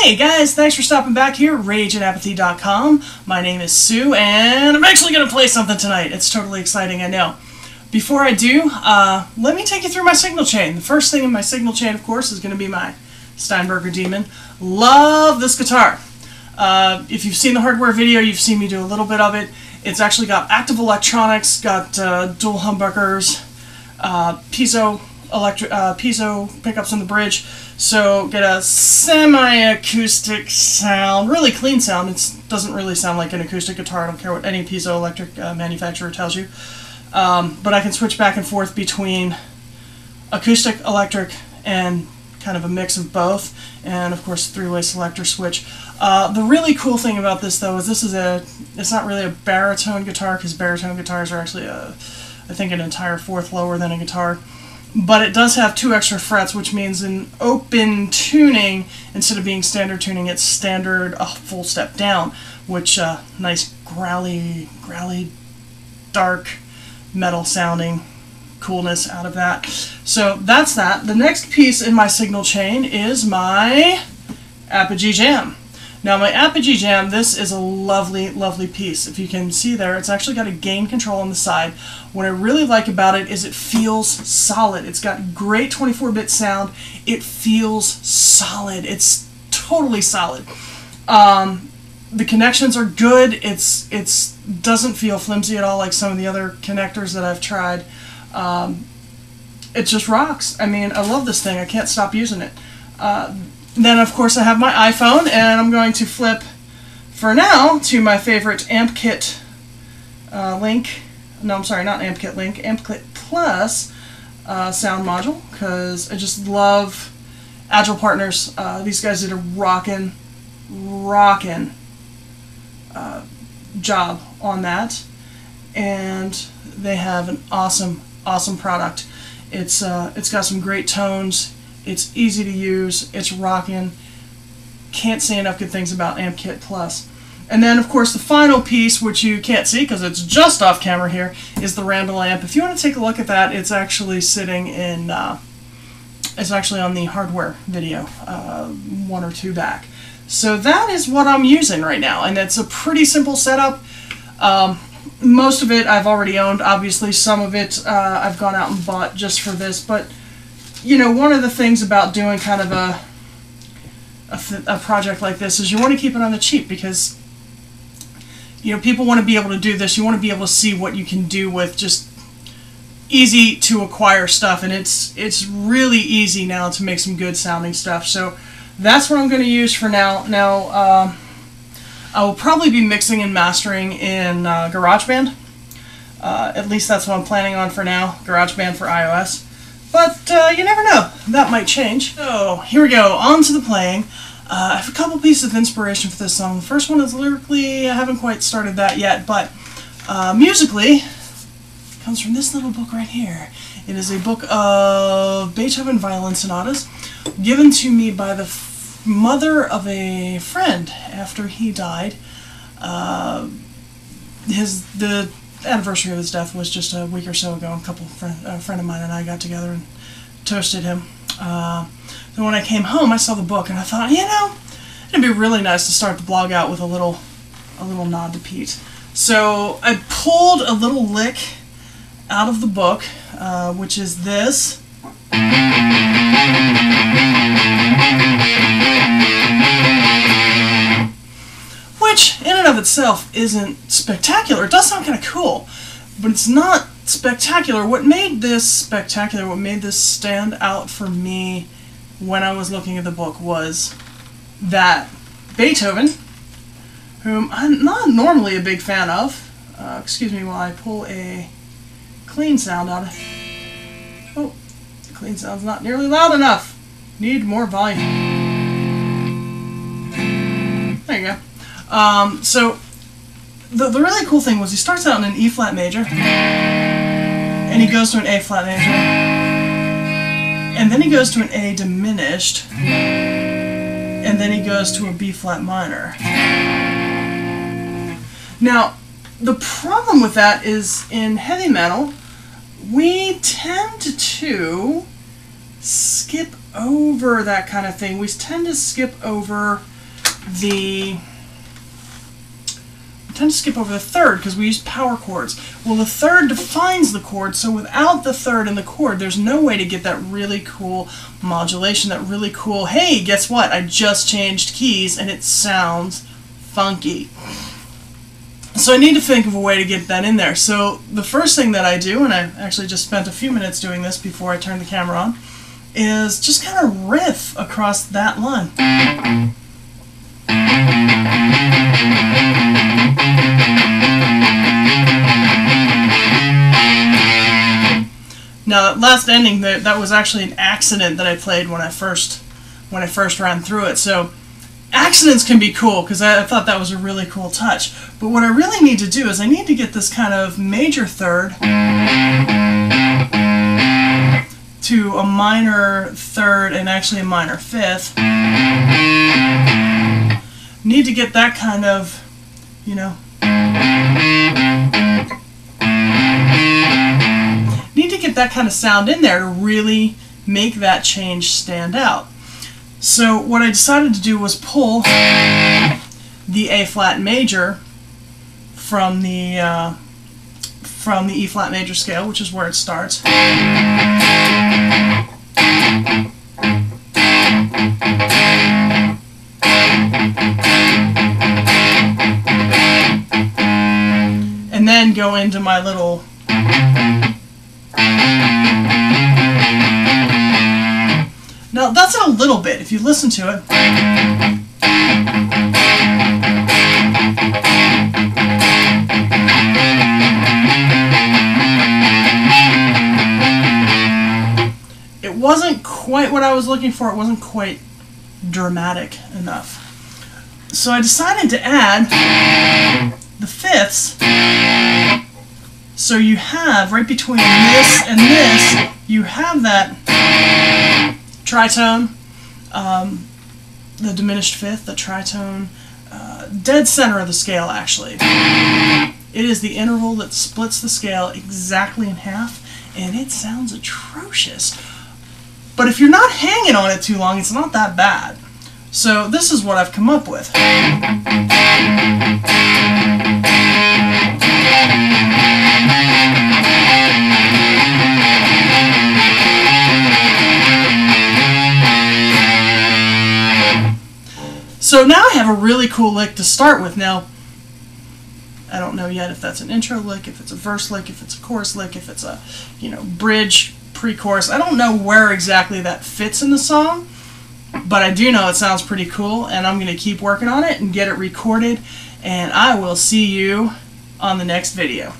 Hey guys, thanks for stopping back here, rageandapathy.com. My name is Sue, and I'm actually going to play something tonight. It's totally exciting, I know. Before I do, let me take you through my signal chain. The first thing in my signal chain, of course, is going to be my Steinberger Demon. Love this guitar. If you've seen the hardware video, you've seen me do a little bit of it. It's actually got active electronics, got dual humbuckers, piezo pickups on the bridge, so get a semi-acoustic sound, really clean sound. It doesn't really sound like an acoustic guitar. I don't care what any piezoelectric manufacturer tells you. But I can switch back and forth between acoustic, electric, and kind of a mix of both, and of course three-way selector switch. The really cool thing about this though is it's not really a baritone guitar, because baritone guitars are actually I think an entire fourth lower than a guitar. But it does have 2 extra frets, which means in open tuning, instead of being standard tuning, it's standard a full step down, which nice growly, dark metal sounding coolness out of that. So that's that. The next piece in my signal chain is my Apogee Jam. Now my Apogee Jam, this is a lovely, lovely piece. If you can see there, it's actually got a gain control on the side. What I really like about it is it feels solid. It's got great 24-bit sound. It feels solid. It's totally solid. The connections are good. It doesn't feel flimsy at all like some of the other connectors that I've tried. It just rocks. I mean, I love this thing. I can't stop using it. Then, of course, I have my iPhone, and I'm going to flip, for now, to my favorite AmpKit link. No, I'm sorry, not AmpKit link. AmpKit Plus sound module, because I just love Agile Partners. These guys did a rockin' job on that, and they have an awesome product. It's got some great tones. It's easy to use. It's rockin'. Can't say enough good things about AmpKit Plus. And then, of course, the final piece, which you can't see because it's just off camera here, is the Randall amp. If you want to take a look at that, it's actually sitting in. It's actually on the hardware video, 1 or 2 back. So that is what I'm using right now, and it's a pretty simple setup. Most of it I've already owned. Obviously, some of it I've gone out and bought just for this, but you know, one of the things about doing kind of a project like this is you want to keep it on the cheap, because you know, people want to be able to do this. You want to be able to see what you can do with just easy to acquire stuff, and it's really easy now to make some good sounding stuff. So that's what I'm going to use for now. Now I will probably be mixing and mastering in GarageBand. At least that's what I'm planning on for now. GarageBand for iOS. But you never know. That might change. So here we go. On to the playing. I have a couple pieces of inspiration for this song. The first one is lyrically. I haven't quite started that yet, but musically, it comes from this little book right here. It is a book of Beethoven violin sonatas, given to me by the mother of a friend after he died. The anniversary of his death was just a week or so ago. A friend of mine and I got together and toasted him. Then when I came home, I saw the book and I thought, you know, it'd be really nice to start the blog out with a little nod to Pete. So I pulled a little lick out of the book, which is this. Which, in and of itself, isn't spectacular. It does sound kind of cool, but it's not spectacular. What made this spectacular, what made this stand out for me when I was looking at the book, was that Beethoven, whom I'm not normally a big fan of, excuse me while I pull a clean sound out of... Oh, the clean sound's not nearly loud enough. Need more volume. There you go. So the really cool thing was he starts out in an E flat major, and he goes to an A flat major, and then he goes to an A diminished, and then he goes to a B flat minor. Now, the problem with that is in heavy metal, we tend to skip over that kind of thing. We tend to skip over I tend to skip over the third because we use power chords. Well, the third defines the chord, so without the third in the chord, there's no way to get that really cool modulation, that really cool, hey, guess what? I just changed keys and it sounds funky. So I need to think of a way to get that in there. So the first thing that I do, and I actually just spent a few minutes doing this before I turned the camera on, is just kind of riff across that line. Now that last ending, that was actually an accident that I played when I first ran through it. So accidents can be cool because I thought that was a really cool touch. But what I really need to do is I need to get this kind of major third to a minor third and actually a minor fifth. Need to get that kind of, you know, need to get that kind of sound in there to really make that change stand out. So what I decided to do was pull the A flat major from the E flat major scale, which is where it starts, and then go into my little now that's a little bit, if you listen to it. It wasn't quite what I was looking for, it wasn't quite dramatic enough. So I decided to add the fifths. So you have, right between this and this, you have that tritone, the diminished fifth, the tritone, dead center of the scale actually. It is the interval that splits the scale exactly in half, and it sounds atrocious. But if you're not hanging on it too long, it's not that bad. So this is what I've come up with. So now I have a really cool lick to start with. Now, I don't know yet if that's an intro lick, if it's a verse lick, if it's a chorus lick, if it's a, you know, bridge, pre-chorus. I don't know where exactly that fits in the song, but I do know it sounds pretty cool, and I'm going to keep working on it and get it recorded, and I will see you on the next video.